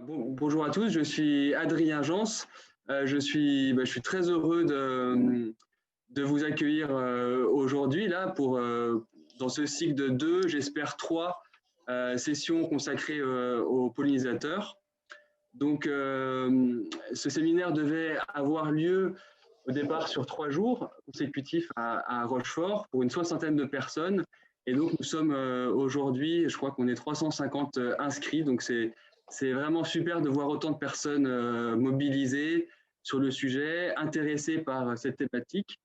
Bonjour à tous, je suis Adrien Jans. Je suis très heureux de vous accueillir aujourd'hui là dans ce cycle de deux, j'espère trois sessions consacrées aux pollinisateurs. Donc, ce séminaire devait avoir lieu au départ sur 3 jours consécutifs à Rochefort pour une soixantaine de personnes. Et donc, nous sommes aujourd'hui, je crois qu'on est 350 inscrits. Donc, c'est vraiment super de voir autant de personnes mobilisées sur le sujet, intéressées par cette thématique.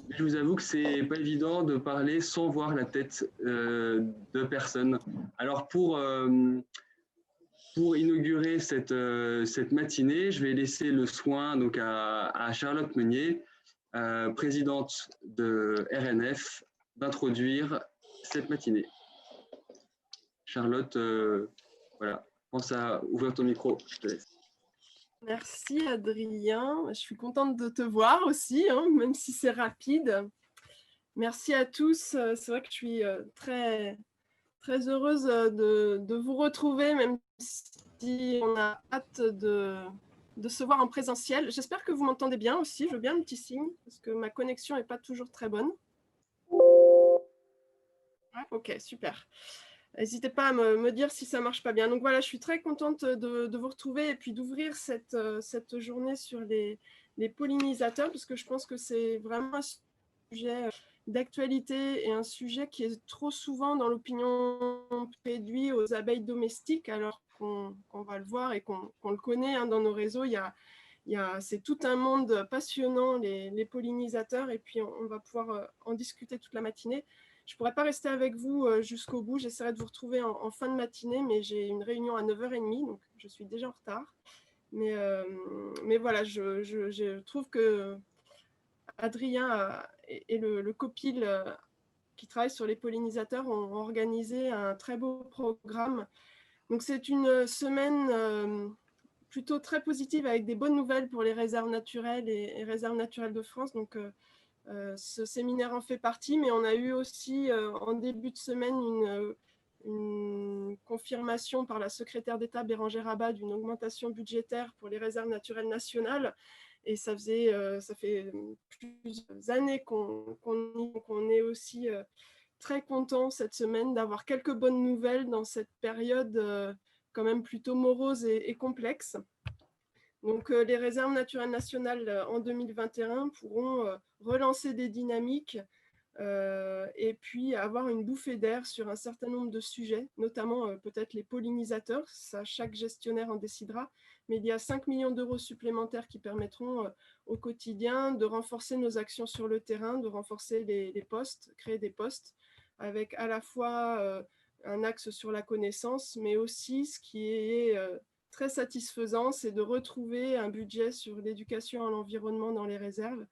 Mais je vous avoue que c'est pas évident de parler sans voir la tête de personnes. Alors, pour inaugurer cette matinée, je vais laisser le soin donc à Charlotte Meunier, présidente de RNF, d'introduire cette matinée. Charlotte, voilà, pense à ouvrir ton micro, je te laisse. Merci Adrien, je suis contente de te voir aussi, hein, même si c'est rapide. Merci à tous, c'est vrai que je suis très heureuse de vous retrouver, même si on a hâte de se voir en présentiel. J'espère que vous m'entendez bien aussi, je veux bien un petit signe, parce que ma connexion n'est pas toujours très bonne. Ouais, ok, super. N'hésitez pas à me dire si ça ne marche pas bien. Donc voilà, je suis très contente de vous retrouver et puis d'ouvrir cette journée sur les pollinisateurs, parce que je pense que c'est vraiment un sujet d'actualité et un sujet qui est trop souvent dans l'opinion réduit aux abeilles domestiques, alors qu'on va le voir et qu'on le connaît hein, dans nos réseaux. C'est tout un monde passionnant, les pollinisateurs, et puis on va pouvoir en discuter toute la matinée. Je ne pourrais pas rester avec vous jusqu'au bout. J'essaierai de vous retrouver en fin de matinée, mais j'ai une réunion à 9h30, donc je suis déjà en retard. Mais voilà, je trouve que Adrien et le COPIL qui travaille sur les pollinisateurs ont organisé un très beau programme. Donc c'est une semaine plutôt très positive avec des bonnes nouvelles pour les réserves naturelles et réserves naturelles de France. Donc ce séminaire en fait partie, mais on a eu aussi en début de semaine une confirmation par la secrétaire d'État Bérangère Abba d'une augmentation budgétaire pour les réserves naturelles nationales. Et ça fait plusieurs années qu'on est aussi très content cette semaine d'avoir quelques bonnes nouvelles dans cette période quand même plutôt morose et complexe. Donc, les réserves naturelles nationales en 2021 pourront relancer des dynamiques et puis avoir une bouffée d'air sur un certain nombre de sujets, notamment peut-être les pollinisateurs. Ça, chaque gestionnaire en décidera. Mais il y a 5 millions d'euros supplémentaires qui permettront au quotidien de renforcer nos actions sur le terrain, de renforcer les postes, créer des postes, avec à la fois un axe sur la connaissance, mais aussi ce qui est très satisfaisant, c'est de retrouver un budget sur l'éducation à l'environnement dans les réserves.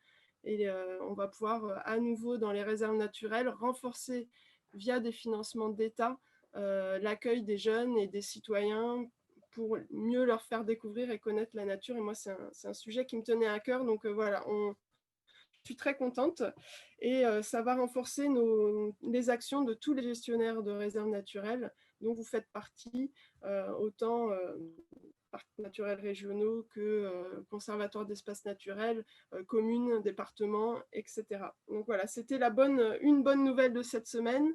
Et on va pouvoir à nouveau dans les réserves naturelles renforcer via des financements d'État l'accueil des jeunes et des citoyens pour mieux leur faire découvrir et connaître la nature. Et moi, c'est un sujet qui me tenait à cœur. Donc voilà, je suis très contente et ça va renforcer les actions de tous les gestionnaires de réserves naturelles dont vous faites partie, autant parcs naturels régionaux que conservatoires d'espaces naturels, communes, départements, etc. Donc voilà, c'était une bonne nouvelle de cette semaine.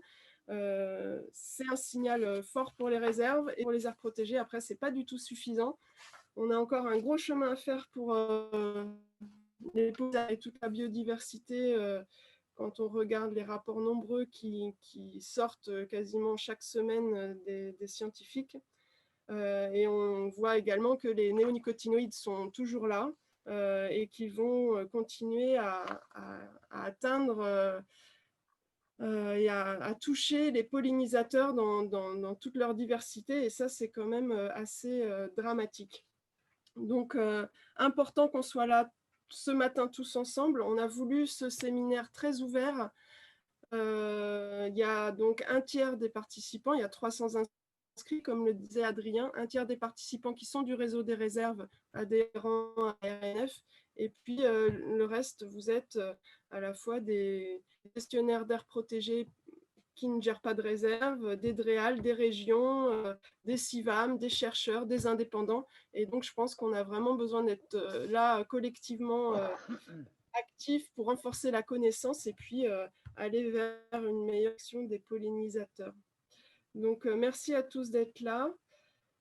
C'est un signal fort pour les réserves et pour les aires protégées. Après, ce n'est pas du tout suffisant. On a encore un gros chemin à faire pour les pousses et toute la biodiversité. Quand on regarde les rapports nombreux qui sortent quasiment chaque semaine des scientifiques. Et on voit également que les néonicotinoïdes sont toujours là et qu'ils vont continuer à atteindre et à toucher les pollinisateurs dans toute leur diversité. Et ça, c'est quand même assez dramatique. Donc, important qu'on soit là ce matin tous ensemble. On a voulu ce séminaire très ouvert. Il y a donc un tiers des participants, il y a 300 inscrits, comme le disait Adrien, un tiers des participants qui sont du réseau des réserves adhérents à RNF, et puis le reste, vous êtes à la fois des gestionnaires d'aires protégées qui ne gèrent pas de réserve, des DREAL, des régions, des CIVAM, des chercheurs, des indépendants. Et donc, je pense qu'on a vraiment besoin d'être là collectivement actifs pour renforcer la connaissance et puis aller vers une meilleure action des pollinisateurs. Donc, merci à tous d'être là.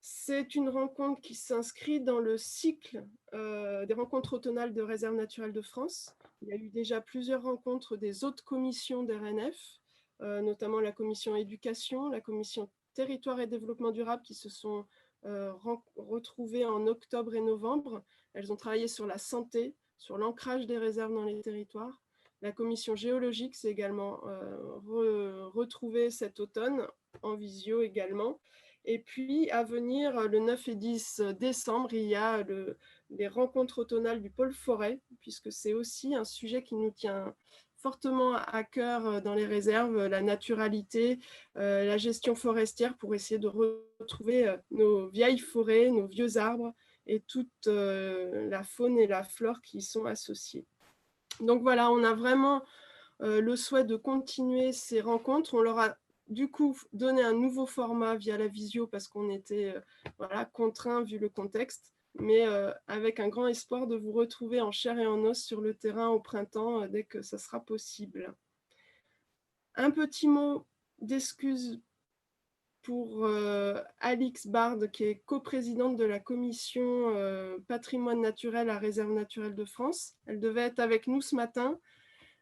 C'est une rencontre qui s'inscrit dans le cycle des rencontres automnales de Réserve naturelle de France. Il y a eu déjà plusieurs rencontres des autres commissions d'RNF, notamment la commission éducation, la commission territoire et développement durable qui se sont retrouvées en octobre et novembre. Elles ont travaillé sur la santé, sur l'ancrage des réserves dans les territoires. La commission géologique s'est également retrouvée cet automne, en visio également. Et puis, à venir, le 9 et 10 décembre, il y a les rencontres automnales du pôle forêt, puisque c'est aussi un sujet qui nous tient fortement à cœur dans les réserves, la naturalité, la gestion forestière, pour essayer de retrouver nos vieilles forêts, nos vieux arbres et toute la faune et la flore qui y sont associées. Donc voilà, on a vraiment le souhait de continuer ces rencontres. On leur a du coup donné un nouveau format via la visio parce qu'on était contraint vu le contexte, mais avec un grand espoir de vous retrouver en chair et en os sur le terrain au printemps dès que ça sera possible. Un petit mot d'excuse pour Alix Bard, qui est coprésidente de la commission patrimoine naturel à Réserve naturelle de France. Elle devait être avec nous ce matin.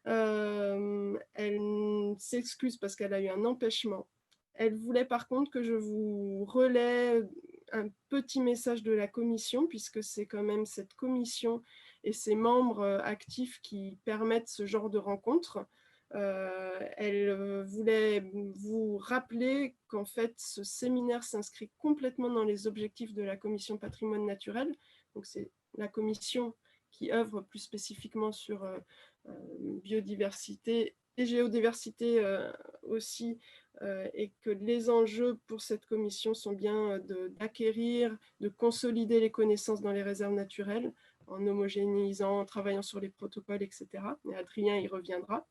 Elle s'excuse parce qu'elle a eu un empêchement. Elle voulait par contre que je vous relaie un petit message de la commission, puisque c'est quand même cette commission et ses membres actifs qui permettent ce genre de rencontres. Elle voulait vous rappeler qu'en fait, ce séminaire s'inscrit complètement dans les objectifs de la commission patrimoine naturel. Donc, c'est la commission qui œuvre plus spécifiquement sur biodiversité et géodiversité aussi, et que les enjeux pour cette commission sont bien d'acquérir, de consolider les connaissances dans les réserves naturelles en homogénéisant, en travaillant sur les protocoles, etc. Et Adrien y reviendra.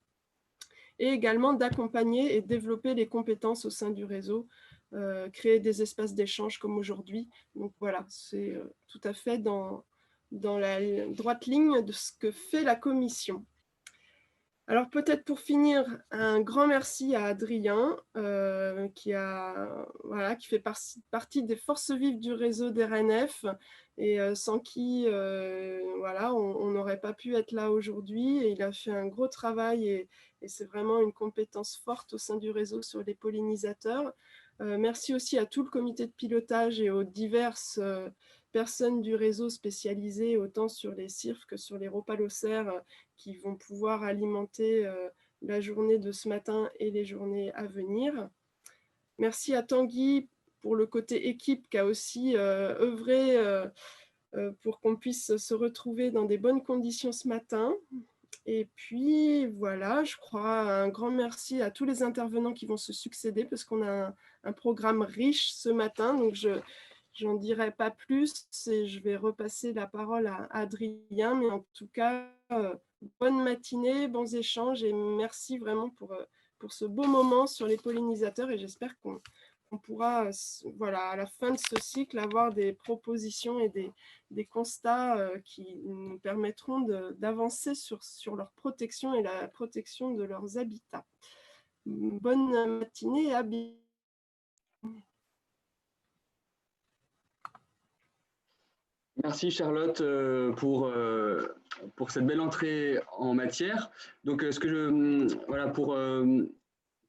Et également d'accompagner et développer les compétences au sein du réseau, créer des espaces d'échange comme aujourd'hui. Donc voilà, c'est tout à fait dans la droite ligne de ce que fait la commission. Alors peut-être pour finir, un grand merci à Adrien qui fait partie des forces vives du réseau d'RNF et sans qui on n'aurait pas pu être là aujourd'hui. Et il a fait un gros travail et c'est vraiment une compétence forte au sein du réseau sur les pollinisateurs. Merci aussi à tout le comité de pilotage et aux diverses personnes du réseau spécialisées autant sur les cirques que sur les rhopalocères qui vont pouvoir alimenter la journée de ce matin et les journées à venir. Merci à Tanguy pour le côté équipe qui a aussi œuvré pour qu'on puisse se retrouver dans des bonnes conditions ce matin. Et puis voilà, je crois un grand merci à tous les intervenants qui vont se succéder parce qu'on a un programme riche ce matin. Donc j'en dirai pas plus et je vais repasser la parole à Adrien. Mais en tout cas, bonne matinée, bons échanges et merci vraiment pour ce beau moment sur les pollinisateurs. Et j'espère qu'on pourra, à la fin de ce cycle, avoir des propositions et des constats qui nous permettront d'avancer sur leur protection et la protection de leurs habitats. Bonne matinée et à bientôt. Merci Charlotte pour cette belle entrée en matière. Donc,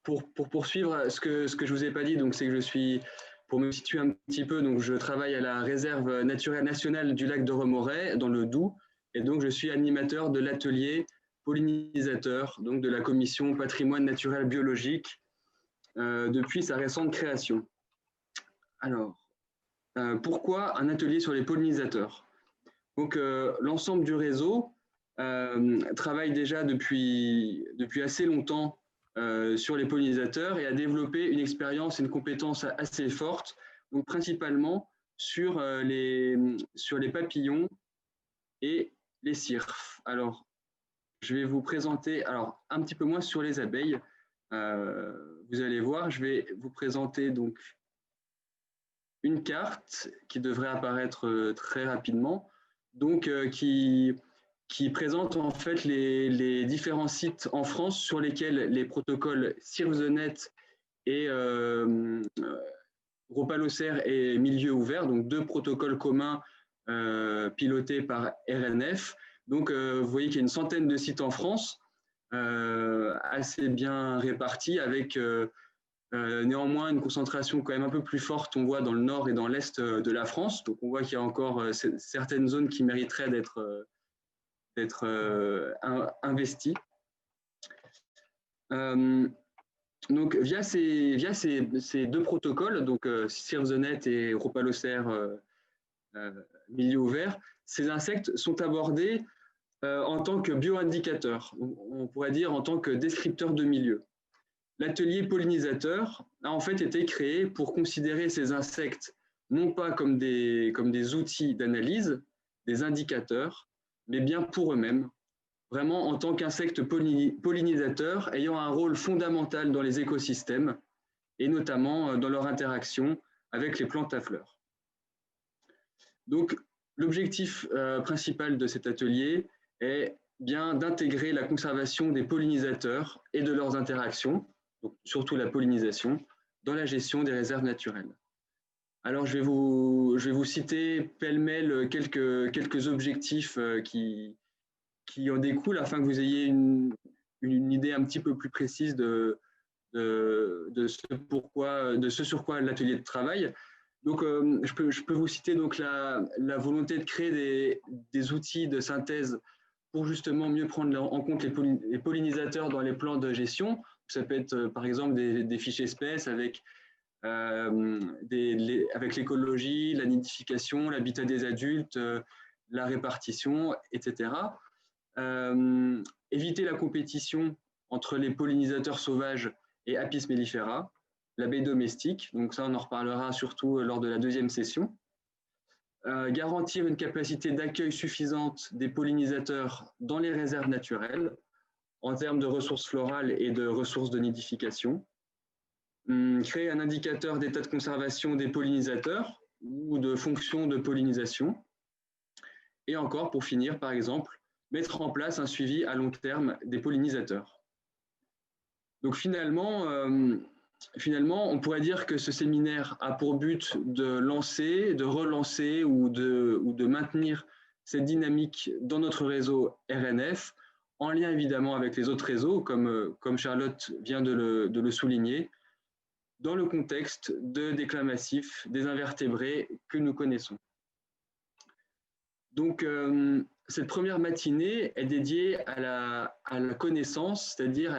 pour poursuivre, ce que je vous ai pas dit, donc c'est que pour me situer un petit peu, donc je travaille à la réserve naturelle nationale du lac de Remoray, dans le Doubs, et donc je suis animateur de l'atelier pollinisateur, donc de la commission patrimoine naturel biologique, depuis sa récente création. Alors, pourquoi un atelier sur les pollinisateurs? Donc, l'ensemble du réseau travaille déjà depuis assez longtemps sur les pollinisateurs et a développé une expérience et une compétence assez forte, donc principalement sur les papillons et les cirques. Alors, je vais vous présenter un petit peu moins sur les abeilles. vous allez voir, je vais vous présenter donc une carte qui devrait apparaître très rapidement, donc qui présente en fait les différents sites en France sur lesquels les protocoles CIRF-The-Net et Ropalocer et Milieu Ouvert, donc 2 protocoles communs pilotés par RNF. Donc, vous voyez qu'il y a une centaine de sites en France, assez bien répartis, avec néanmoins une concentration quand même un peu plus forte, on voit dans le nord et dans l'est de la France. Donc, on voit qu'il y a encore certaines zones qui mériteraient d'être investies. Donc, via ces 2 protocoles, donc CIRF-The-Net et Ropalocer Milieu Ouvert, ces insectes sont abordés en tant que bioindicateurs, on pourrait dire en tant que descripteurs de milieu. L'atelier pollinisateur a en fait été créé pour considérer ces insectes non pas comme des outils d'analyse, des indicateurs, mais bien pour eux-mêmes, vraiment en tant qu'insectes pollinisateurs ayant un rôle fondamental dans les écosystèmes et notamment dans leur interaction avec les plantes à fleurs. Donc, l'objectif principal de cet atelier est bien d'intégrer la conservation des pollinisateurs et de leurs interactions, donc surtout la pollinisation, dans la gestion des réserves naturelles. Alors, je vais vous citer pêle-mêle quelques objectifs qui en découlent afin que vous ayez une idée un petit peu plus précise de ce sur quoi l'atelier travaille. Donc, je peux vous citer donc la volonté de créer des outils de synthèse pour justement mieux prendre en compte les pollinisateurs dans les plans de gestion. Ça peut être par exemple des fiches espèces avec l'écologie, la nidification, l'habitat des adultes, la répartition, etc. Éviter la compétition entre les pollinisateurs sauvages et Apis mellifera, l'abeille domestique, donc ça on en reparlera surtout lors de la 2e session. Garantir une capacité d'accueil suffisante des pollinisateurs dans les réserves naturelles en termes de ressources florales et de ressources de nidification. Créer un indicateur d'état de conservation des pollinisateurs ou de fonction de pollinisation. Et encore, pour finir, par exemple, mettre en place un suivi à long terme des pollinisateurs. Donc finalement, on pourrait dire que ce séminaire a pour but de lancer, de relancer ou de maintenir cette dynamique dans notre réseau RNF, en lien évidemment avec les autres réseaux, comme Charlotte vient de le souligner, dans le contexte de déclin massif des invertébrés que nous connaissons. Donc, cette première matinée est dédiée à la connaissance, c'est-à-dire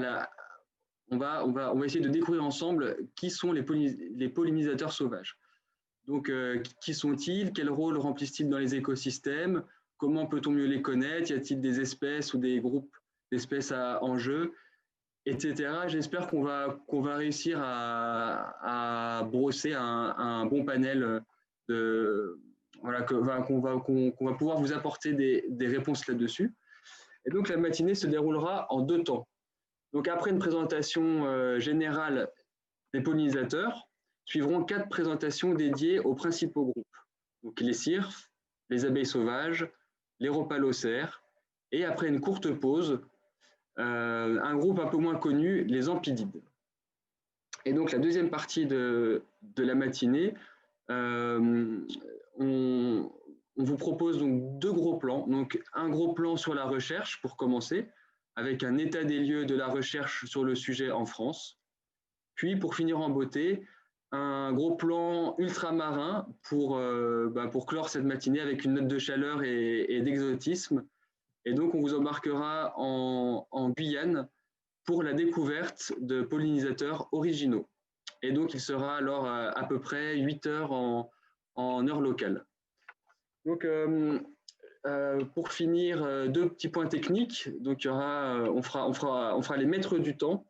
on va essayer de découvrir ensemble qui sont les pollinisateurs sauvages. Donc, qui sont-ils? Quel rôle remplissent-ils dans les écosystèmes? Comment peut-on mieux les connaître? Y a-t-il des espèces ou des groupes d'espèces en jeu, etc. J'espère qu'on va réussir à brosser un bon panel qu'on va pouvoir vous apporter des réponses là-dessus. Et donc, la matinée se déroulera en 2 temps. Donc, après une présentation générale des pollinisateurs, suivront 4 présentations dédiées aux principaux groupes. Donc, les cirfes, les abeilles sauvages, les ropalocères, et après une courte pause, un groupe un peu moins connu, les ampidides. Et donc, la deuxième partie de la matinée, on vous propose donc 2 gros plans. Donc, un gros plan sur la recherche pour commencer, avec un état des lieux de la recherche sur le sujet en France. Puis, pour finir en beauté, un gros plan ultramarin pour clore cette matinée avec une note de chaleur et d'exotisme. Et donc, on vous embarquera en Guyane pour la découverte de pollinisateurs originaux. Et donc, il sera alors à peu près 8 heures en heure locale. Donc, pour finir, 2 petits points techniques. Donc, on fera les maîtres du temps.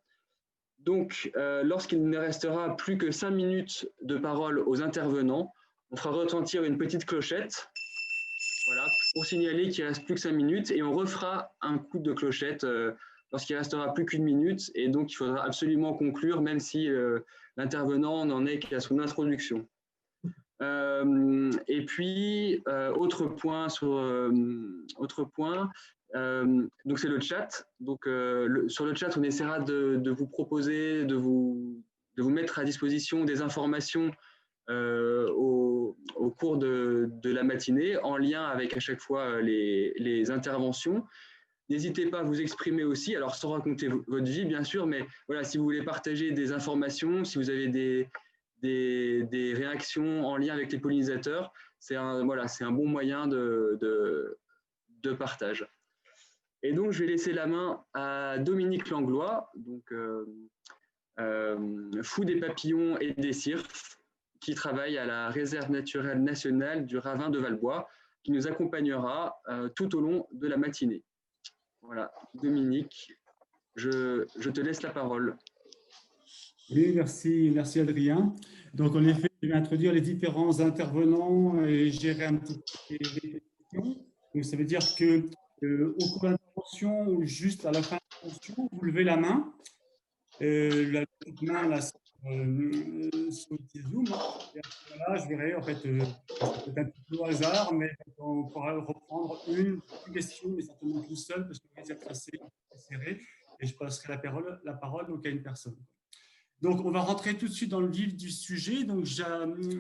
Donc, lorsqu'il ne restera plus que 5 minutes de parole aux intervenants, on fera retentir une petite clochette, voilà, pour signaler qu'il ne reste plus que 5 minutes, et on refera un coup de clochette lorsqu'il restera plus qu'une minute, et donc il faudra absolument conclure, même si l'intervenant n'en est qu'à son introduction. Et puis, autre point, donc c'est le chat. Donc, sur le chat, on essaiera de vous proposer, de vous mettre à disposition des informations au cours de la matinée, en lien avec à chaque fois les interventions. N'hésitez pas à vous exprimer aussi, alors sans raconter votre vie bien sûr, mais voilà, si vous voulez partager des informations, si vous avez des réactions en lien avec les pollinisateurs, c'est un bon moyen de partage. Et donc, je vais laisser la main à Dominique Langlois, donc fou des papillons et des cirques, qui travaille à la réserve naturelle nationale du Ravin de Valbois, qui nous accompagnera tout au long de la matinée. Voilà, Dominique, je te laisse la parole. Oui, merci Adrien. Donc, en effet, je vais introduire les différents intervenants et gérer un petit peu les questions. Donc, ça veut dire que au cours de l'intervention ou juste à la fin de l'intervention, vous levez la main. La petite main là, sur le petit Zoom. Et à ce moment-là, je verrai, en fait, c'est un petit peu au hasard, mais on pourra reprendre une question, mais certainement tout seul, parce que vous êtes assez serré, et je passerai la parole donc, à une personne. Donc, on va rentrer tout de suite dans le vif du sujet. Donc,